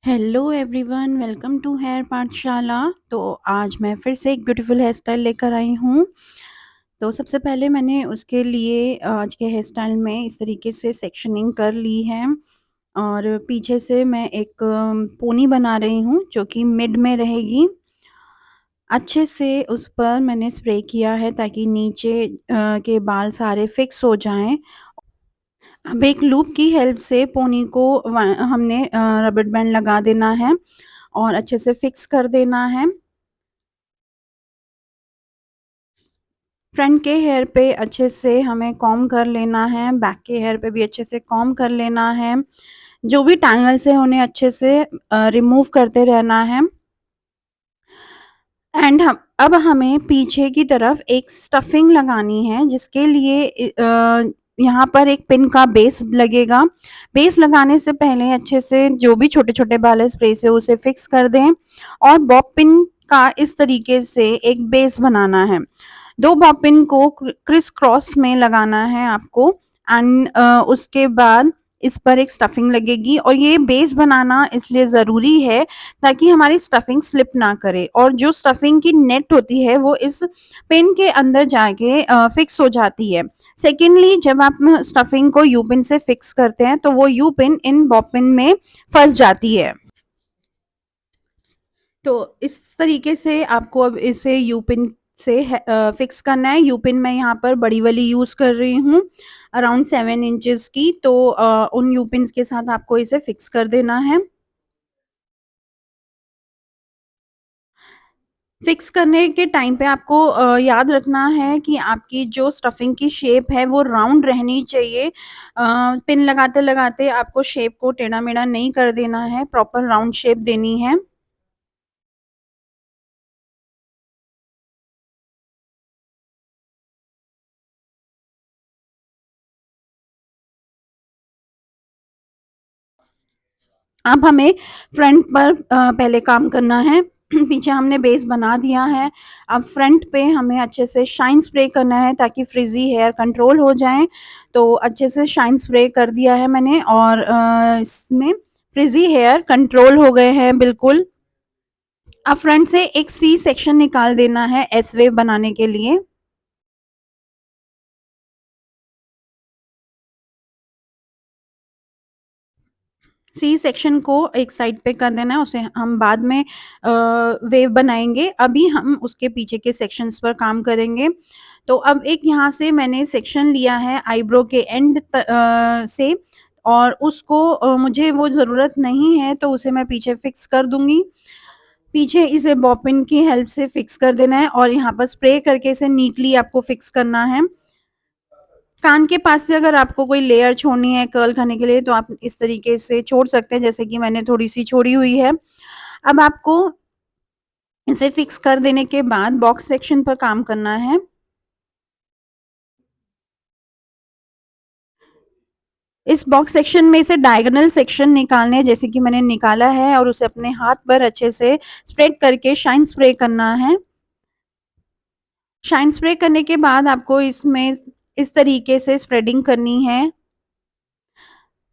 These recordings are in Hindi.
Hello everyone, welcome to here Pathshala. तो आज मैं फिर से एक ब्यूटीफुल हेयर स्टाइल लेकर आई हूँ। तो सबसे पहले मैंने उसके लिए आज के हेयर स्टाइल में इस तरीके से सेक्शनिंग कर ली है और पीछे से मैं एक पोनी बना रही हूँ जो कि मिड में रहेगी। अच्छे से उस पर मैंने स्प्रे किया है ताकि नीचे के बाल सारे फिक्स हो जाएँ। अब एक लूप की हेल्प से पोनी को हमने रबर बैंड लगा देना है और अच्छे से फिक्स कर देना है। फ्रंट के हेयर पे अच्छे से हमें कॉम्ब कर लेना है, बैक के हेयर पे भी अच्छे से कॉम्ब कर लेना है। जो भी टैंगल्स हैं उन्हें अच्छे से रिमूव करते रहना है। एंड हम अब हमें पीछे की तरफ एक स्टफिंग लगानी है जिसके लिए यहाँ पर एक पिन का बेस लगेगा। बेस लगाने से पहले अच्छे से जो भी छोटे-छोटे बाल है स्प्रे से उसे फिक्स कर दें और बॉब पिन का इस तरीके से एक बेस बनाना है। 2 बॉब पिन को क्रिस क्रॉस में लगाना है आपको एंड उसके बाद इस पर एक स्टफिंग लगेगी और ये बेस बनाना इसलिए ज़रूरी है ताकि हमारी स्टफिंग स्लिप ना करे और जो स्टफिंग की नेट होती है वो इस पिन के अंदर जाके फिक्स हो जाती है। सेकेंडली जब आप स्टफिंग को यू पिन से फिक्स करते हैं तो वो you pin in Bob pin में फंस जाती है। तो इस तरीके से आपको अब इसे यू पिन से फिक्स करना है। यू पिन मैं यहाँ पर बड़ी वाली यूज़ कर रही हूँ अराउंड 7 इंचेस की। तो उन यू पिन्स के साथ आपको इसे फिक्स कर देना है। फिक्स करने के टाइम पे आपको याद रखना है कि आपकी जो स्टफिंग की शेप है वो राउंड रहनी चाहिए। पिन लगाते-लगाते आपको शेप को टेढ़ा-मेढ़ा नहीं कर देना है, प्रॉपर राउंड शेप देनी है। अब हमें फ्रंट पर पहले काम करना है। पीछे हमने बेस बना दिया है। अब फ्रंट पे हमें अच्छे से शाइन स्प्रे करना है ताकि फ्रिज़ी हेयर कंट्रोल हो जाएँ। तो अच्छे से शाइन स्प्रे कर दिया है मैंने और इसमें फ्रिज़ी हेयर कंट्रोल हो गए हैं बिल्कुल। अब फ्रंट से एक सी सेक्शन निकाल देना है एस वेव बनाने के लिए। सी सेक्शन को एक साइड पे कर देना है, उसे हम बाद में वेव बनाएँगे। अभी हम उसके पीछे के सेक्शंस पर काम करेंगे। तो अब एक यहाँ से मैंने सेक्शन लिया है आईब्रो के एंड से और उसको मुझे वो ज़रूरत नहीं है तो उसे मैं पीछे फिक्स कर दूँगी। पीछे इसे बॉबिन की हेल्प से फिक्स कर देना है और यहाँ पर स्प्रे करके इसे नीटली आपको फिक्स करना है। कान के पास से अगर आपको कोई लेयर छोड़नी है कर्ल करने के लिए तो आप इस तरीके से छोड़ सकते हैं जैसे कि मैंने थोड़ी-सी छोड़ी हुई है। अब आपको इसे फिक्स कर देने के बाद बॉक्स सेक्शन पर काम करना है। इस बॉक्स सेक्शन में से डायगोनल सेक्शन निकालने हैं जैसे कि मैंने निकाला है और उसे अपने हाथ पर अच्छे से स्प्रेड करके शाइन स्प्रे करना है। शाइन स्प्रे करने के बाद आपको इसमें इस तरीके से स्प्रेडिंग करनी है।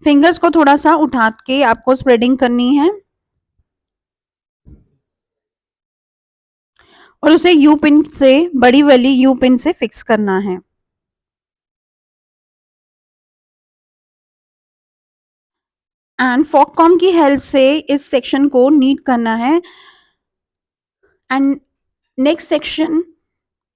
फिंगर्स को थोड़ा-सा उठा के आपको स्प्रेडिंग करनी है। और उसे यू पिन से बड़ी वाली यू पिन से फिक्स करना है। एंड फॉक कॉम्ब की हेल्प से इस सेक्शन को नीट करना है। एंड नेक्स्ट सेक्शन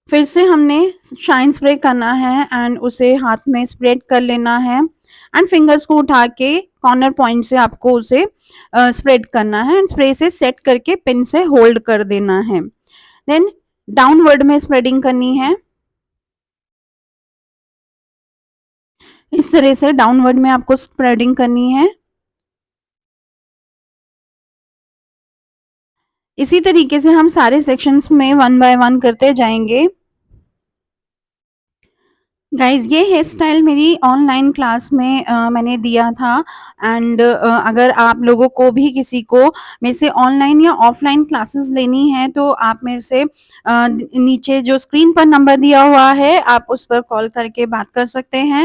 फिर से हमने शाइन स्प्रे करना है एंड उसे हाथ में स्प्रेड कर लेना है एंड फिंगर्स को उठा के कॉर्नर पॉइंट से आपको उसे स्प्रेड करना है एंड स्प्रे से सेट करके पिन से होल्ड कर देना है। देन डाउनवर्ड में स्प्रेडिंग करनी है। इस तरह से डाउनवर्ड में आपको स्प्रेडिंग करनी है। इसी तरीके से हम सारे सेक्शंस में वन बाय वन करते जाएंगे। गाइज ये हेयर स्टाइल मेरी ऑनलाइन क्लास में मैंने दिया था एंड अगर आप लोगों को भी किसी को मेरे से ऑनलाइन या ऑफलाइन क्लासेस लेनी है तो आप मेरे से नीचे जो स्क्रीन पर नंबर दिया हुआ है आप उस पर कॉल करके बात कर सकते हैं।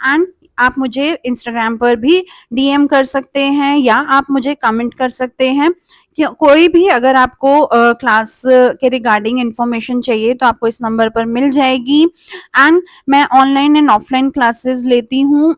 एंड आप मुझे इंस्टाग्राम पर भी डीएम कर सकते हैं या आप मुझे कमेंट कर सकते हैं। कोई भी अगर आपको क्लास के रिगार्डिंग इन्फॉर्मेशन चाहिए तो आपको इस नंबर पर मिल जाएगी। एंड मैं ऑनलाइन एंड ऑफलाइन क्लासेस लेती हूँ।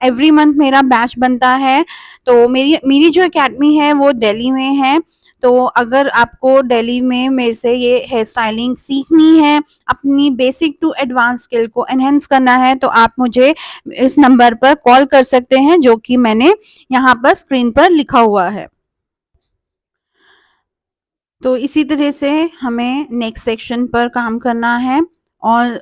एवरी मंथ मेरा बैच बनता है। तो मेरी मेरी जो एकेडमी है वो दिल्ली में है। तो अगर आपको दिल्ली में मेरे से ये हेयर स्टाइलिंग सीखनी है, अपनी बेसिक टू एडवांस स्किल को एनहेंस करना है, तो आप मुझे इस नंबर पर कॉल कर सकते हैं, जो कि मैंने यहाँ पर स्क्रीन पर लिखा हुआ है। तो इसी तरह से हमें नेक्स्ट सेक्शन पर काम करना है और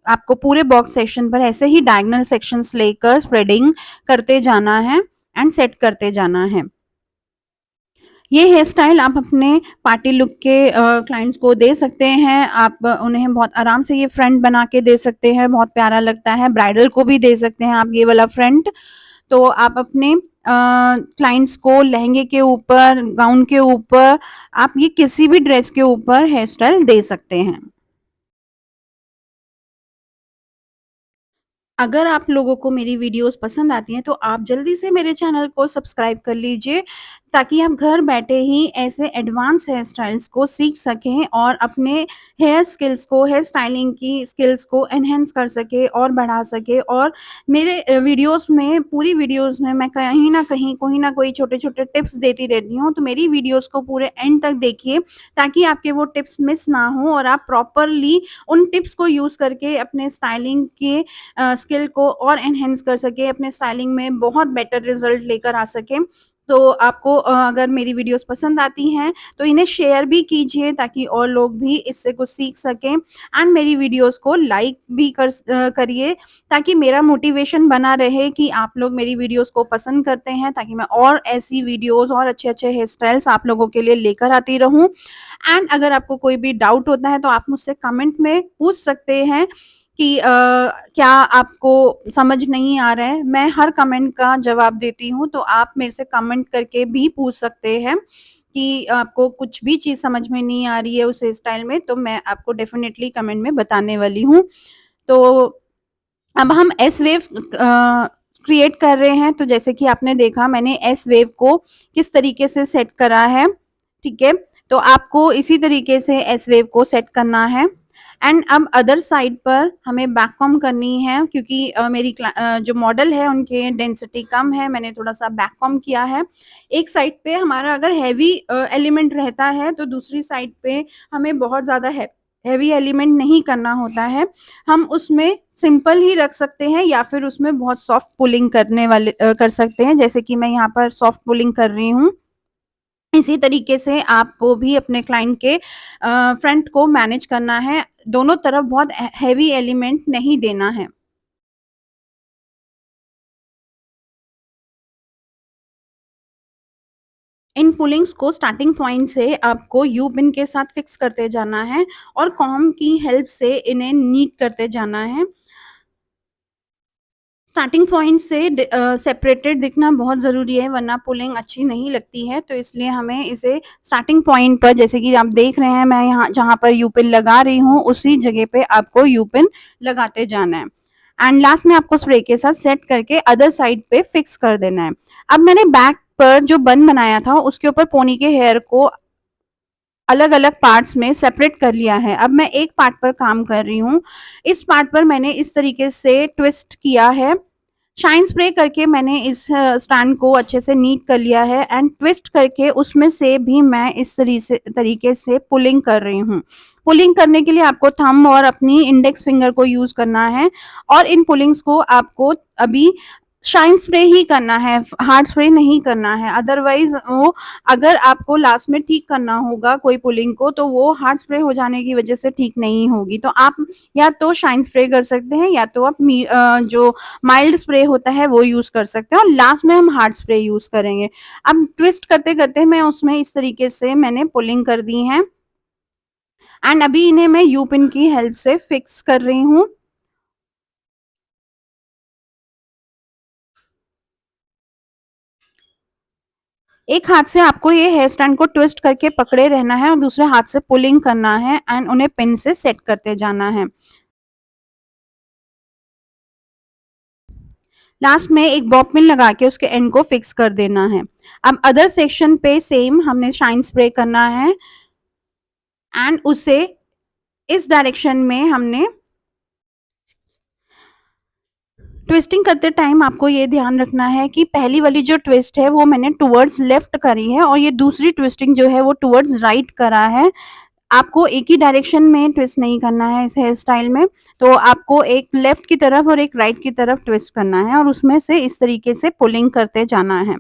आपको पूरे बॉक्स सेक्शन पर ऐसे ही डायगोनल सेक्शंस लेकर स्प्रेडिंग करते जाना है एंड सेट करते जाना है। ये हेयर स्टाइल आप अपने पार्टी लुक के क्लाइंट्स को दे सकते हैं। आप उन्हें बहुत आराम से ये फ्रंट बना के दे सकते हैं, बहुत प्यारा लगता है। ब्राइडल को भी दे सकते हैं आप ये वाला फ्रंट। तो आप अपने क्लाइंट्स को लहंगे के ऊपर, गाउन के ऊपर, आप ये किसी भी ड्रेस के ऊपर हेयर स्टाइल दे सकते हैं। अगर आप लोगों को मेरी वीडियोस पसंद आती हैं तो आप जल्दी से मेरे चैनल को सब्सक्राइब कर लीजिए, ताकि आप घर बैठे ही ऐसे एडवांस हेयर स्टाइल्स को सीख सकें और अपने हेयर स्किल्स को, हेयर स्टाइलिंग की स्किल्स को एनहेंस कर सके और बढ़ा सके। और मेरे वीडियोस में, पूरी वीडियोस में मैं कहीं न कहीं, कोई ना कोई छोटे-छोटे टिप्स देती रहती हूँ। तो मेरी वीडियोस को पूरे एंड तक देखिए, ताकि आपके वो टिप्स मिस ना हो और आप प्रॉपरली उन टिप्स को यूज़ करके अपने स्टाइलिंग के स्किल को और एनहांस कर सके, अपने स्टाइलिंग में बहुत बेटर रिजल्ट लेकर आ सके। तो आपको अगर मेरी वीडियोस पसंद आती हैं तो इन्हें शेयर भी कीजिए, ताकि और लोग भी इससे कुछ सीख सकें। एंड मेरी वीडियोस को लाइक भी करिए, ताकि मेरा मोटिवेशन बना रहे कि आप लोग मेरी वीडियोस को पसंद करते हैं, ताकि मैं और ऐसी वीडियोस और अच्छे-अच्छे हेयर स्टाइल्स आप लोगों के लिए लेकर आती रहूँ। एंड अगर आपको कोई भी डाउट होता है तो आप मुझसे कमेंट में पूछ सकते हैं कि क्या आपको समझ नहीं आ रहा है? मैं हर कमेंट का जवाब देती हूँ, तो आप मेरे से कमेंट करके भी पूछ सकते हैं कि आपको कुछ भी चीज़ समझ में नहीं आ रही है उस हेयर स्टाइल में, तो मैं आपको डेफ़िनेटली कमेंट में बताने वाली हूँ। तो अब हम एस वेव क्रिएट कर रहे हैं। तो जैसे कि आपने देखा, मैंने एस वेव को किस तरीके से सेट करा है, ठीक है? तो आपको इसी तरीके से एस वेव को सेट करना है। एंड अब अदर साइड पर हमें बैक कॉम्ब करनी है, क्योंकि जो मॉडल है उनके डेंसिटी कम है, मैंने थोड़ा-सा बैक कॉम्ब किया है। एक साइड पे हमारा अगर हेवी एलिमेंट रहता है, तो दूसरी साइड पे हमें बहुत ज़्यादा हेवी एलिमेंट नहीं करना होता है। हम उसमें सिंपल ही रख सकते हैं या फिर उसमें बहुत सॉफ्ट पुलिंग कर सकते हैं, जैसे कि मैं यहाँ पर सॉफ्ट पुलिंग कर रही हूँ। इसी तरीके से आपको भी अपने क्लाइंट के फ्रंट को मैनेज करना है, दोनों तरफ बहुत हेवी एलिमेंट नहीं देना है। इन पुलिंग्स को स्टार्टिंग पॉइंट से आपको यू पिन के साथ फिक्स करते जाना है और कॉम्ब की हेल्प से इन्हें नीट करते जाना है। स्टार्टिंग पॉइंट से सेपरेटेड दिखना बहुत ज़रूरी है, वरना पुलिंग अच्छी नहीं लगती है। तो इसलिए हमें इसे स्टार्टिंग पॉइंट पर, जैसे कि आप देख रहे हैं, मैं यहाँ जहाँ पर यू पिन लगा रही हूँ, उसी जगह पे आपको यू पिन लगाते जाना है। एंड लास्ट में आपको स्प्रे के साथ सेट करके अदर साइड पे फिक्स कर देना है। अब मैंने बैक पर जो बन बनाया था, उसके ऊपर पोनी के हेयर को अलग-अलग पार्ट्स में सेपरेट कर लिया है। अब मैं एक पार्ट पर काम कर रही हूँ। इस पार्ट पर मैंने इस तरीके से ट्विस्ट किया है। शाइन स्प्रे करके मैंने इस स्टैंड को अच्छे से नीट कर लिया है एंड ट्विस्ट करके उसमें से भी मैं इस तरीके से पुलिंग कर रही हूँ। पुलिंग करने के लिए आपको थंब और अपनी इंडेक्स फिंगर को यूज़ करना है और इन पुलिंग्स को आपको अभी शाइन स्प्रे ही करना है, हार्ड स्प्रे नहीं करना है। अदरवाइज़ वो, अगर आपको लास्ट में ठीक करना होगा कोई पुलिंग को, तो वो हार्ड स्प्रे हो जाने की वज़ह से ठीक नहीं होगी। तो आप या तो शाइन स्प्रे कर सकते हैं, या तो आप जो माइल्ड स्प्रे होता है वो यूज़ कर सकते हैं, और लास्ट में हम हार्ड स्प्रे यूज़ करेंगे। अब ट्विस्ट करते-करते मैं उसमें इस तरीके से मैंने पुलिंग कर दी हैं एंड अभी इन्हें मैं यू पिन की हेल्प से फिक्स कर रही हूँ। एक हाथ से आपको ये हेयर स्टैंड को ट्विस्ट करके पकड़े रहना है और दूसरे हाथ से पुलिंग करना है एंड उन्हें पिन से सेट करते जाना है। लास्ट में एक बॉब पिन लगा के उसके एंड को फिक्स कर देना है। अब अदर सेक्शन पे सेम हमने शाइन स्प्रे करना है एंड उसे इस डायरेक्शन में हमने ट्विस्टिंग करते टाइम आपको ये ध्यान रखना है कि पहली वाली जो ट्विस्ट है वो मैंने टुवर्ड्स लेफ्ट करी है और ये दूसरी ट्विस्टिंग जो है वो टुवर्ड्स राइट करा है। आपको एक ही डायरेक्शन में ट्विस्ट नहीं करना है इस हेयर स्टाइल में, तो आपको एक लेफ्ट की तरफ और एक राइट की तरफ ट्विस्ट करना है और उसमें से इस तरीके से पुलिंग करते जाना है।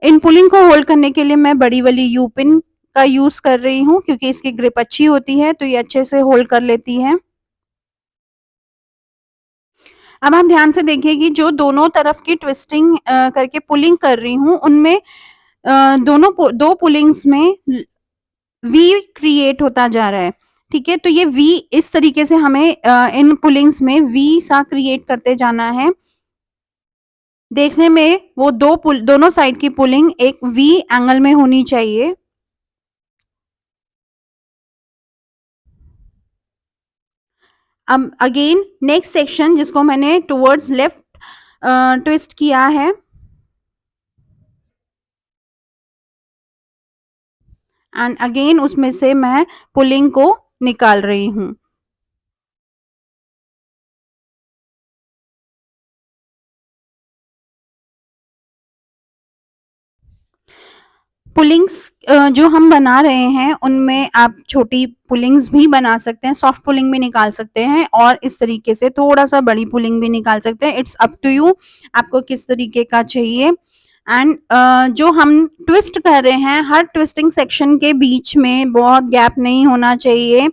इन पुलिंग को होल्ड करने के लिए मैं बड़ी वाली यू पिन का यूज कर रही हूँ क्योंकि इसकी ग्रिप अच्छी होती है, तो ये अच्छे से होल्ड कर लेती है। अब आप ध्यान से देखिए कि जो दोनों तरफ की ट्विस्टिंग करके पुलिंग कर रही हूँ उनमें दो पुलिंग्स में वी क्रिएट होता जा रहा है। ठीक है, तो ये वी इस तरीके से हमें इन पुलिंग्स में वी सा क्रिएट करते जाना है। देखने में वो दोनों साइड की पुलिंग एक वी एंगल में होनी चाहिए। अब अगेन नेक्स्ट सेक्शन जिसको मैंने टुवर्ड्स लेफ्ट ट्विस्ट किया है एंड अगेन उसमें से मैं पुलिंग को निकाल रही हूँ। पुलिंग्स जो हम बना रहे हैं उनमें आप छोटी पुलिंग्स भी बना सकते हैं, सॉफ्ट पुलिंग भी निकाल सकते हैं और इस तरीके से थोड़ा सा बड़ी पुलिंग भी निकाल सकते हैं। इट्स अप टू यू, आपको किस तरीके का चाहिए। एंड जो हम ट्विस्ट कर रहे हैं हर ट्विस्टिंग सेक्शन के बीच में बहुत गैप नहीं होना चाहिए,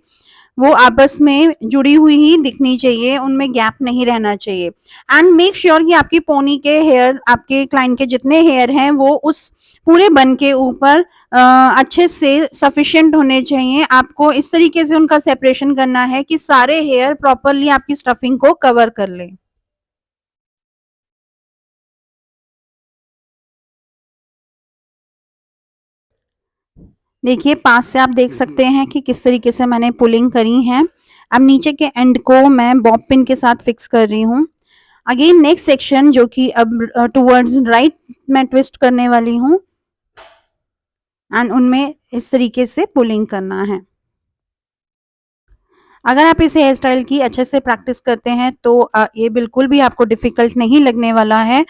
वो आपस में जुड़ी हुई ही दिखनी चाहिए, उनमें गैप नहीं रहना चाहिए। एंड मेक श्योर कि आपकी पोनी के हेयर, आपके क्लाइंट के जितने हेयर हैं वो उस पूरे बन के ऊपर अच्छे से सफिशिएंट होने चाहिए। आपको इस तरीके से उनका सेपरेशन करना है कि सारे हेयर प्रॉपरली आपकी स्टफिंग को कवर कर ले। देखिए पास से आप देख सकते हैं कि किस तरीके से मैंने पुलिंग करी है। अब नीचे के एंड को मैं बॉब पिन के साथ फिक्स कर रही हूँ। अगेन नेक्स्ट सेक्शन जो कि अब टुवर्ड्स राइट मैं ट्विस्ट करने वाली हूँ एंड उनमें इस तरीके से पुलिंग करना है। अगर आप इस हेयर स्टाइल की अच्छे से प्रैक्टिस करते हैं तो ये बिल्कुल भी आपको डिफिकल्ट नहीं लगने वाला है।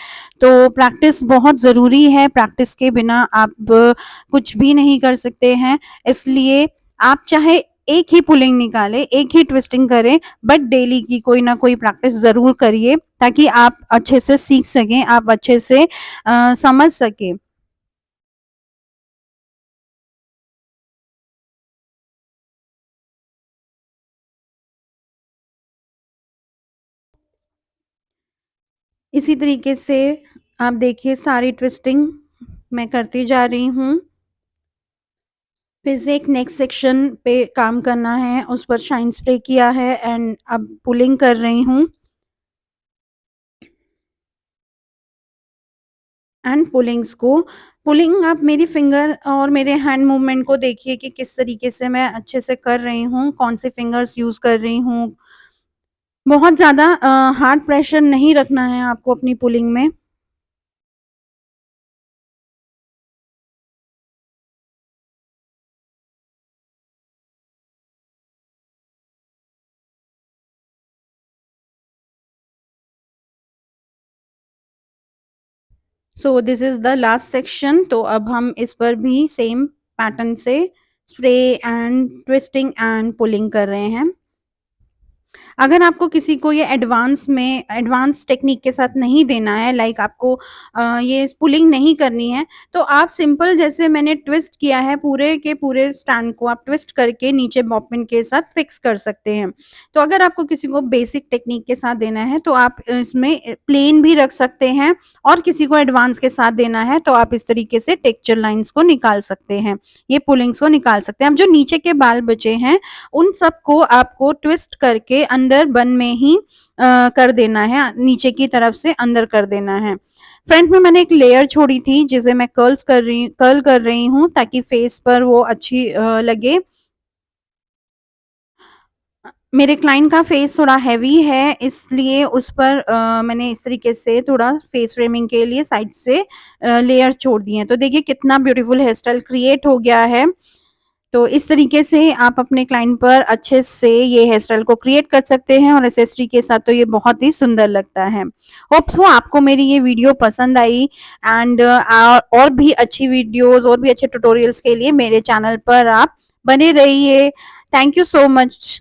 तो प्रैक्टिस बहुत ज़रूरी है, प्रैक्टिस के बिना आप कुछ भी नहीं कर सकते हैं। इसलिए आप चाहे एक ही पुलिंग निकालें, एक ही ट्विस्टिंग करें, बट डेली की कोई ना कोई प्रैक्टिस ज़रूर करिए ताकि आप अच्छे से सीख सकें, आप अच्छे से समझ सकें। इसी तरीके से आप देखिए सारी ट्विस्टिंग मैं करती जा रही हूँ। फिर से एक नेक्स्ट सेक्शन पे काम करना है, उस पर शाइन स्प्रे किया है एंड अब पुलिंग कर रही हूँ एंड पुलिंग आप मेरी फिंगर और मेरे हैंड मूवमेंट को देखिए कि किस तरीके से मैं अच्छे से कर रही हूँ, कौन से फिंगर्स यूज़ कर रही हूँ। बहुत ज़्यादा हार्ड प्रेशर नहीं रखना है आपको अपनी पुलिंग में। So this is the last section, तो अब हम इस पर भी सेम पैटर्न से spray and twisting and pulling कर रहे हैं। अगर आपको किसी को ये एडवांस टेक्निक के साथ नहीं देना है, लाइक आपको ये पुलिंग नहीं करनी है, तो आप सिंपल जैसे मैंने ट्विस्ट किया है पूरे के पूरे स्टैंड को आप ट्विस्ट करके नीचे बॉबिन के साथ फिक्स कर सकते हैं। तो अगर आपको किसी को बेसिक टेक्निक के साथ देना है तो आप इसमें प्लेन भी रख सकते हैं और किसी को एडवांस के साथ देना है तो आप इस तरीके से टेक्सचर लाइन्स को निकाल सकते हैं, ये पुलिंग्स को निकाल सकते हैं। अब जो नीचे के बाल बचे हैं उन सबको आपको ट्विस्ट करके अंदर बन में ही कर देना है, नीचे की तरफ से अंदर कर देना है। फ्रंट में मैंने एक लेयर छोड़ी थी जिसे मैं कर्ल कर रही हूँ ताकि फेस पर वो अच्छी लगे। मेरे क्लाइंट का फेस थोड़ा हेवी है, इसलिए उस पर मैंने इस तरीके से थोड़ा फेस फ्रेमिंग के लिए साइड से लेयर छोड़ दिए हैं। तो देखिए कितना ब्यूटीफुल हेयर स्टाइल क्रिएट हो गया है। तो इस तरीके से आप अपने क्लाइंट पर अच्छे से ये हेयर स्टाइल को क्रिएट कर सकते हैं और एक्सेसरी के साथ तो ये बहुत ही सुंदर लगता है। होप्स सो आपको मेरी ये वीडियो पसंद आई एंड और भी अच्छी वीडियोस और भी अच्छे ट्यूटोरियल्स के लिए मेरे चैनल पर आप बने रहिए। Thank you so much.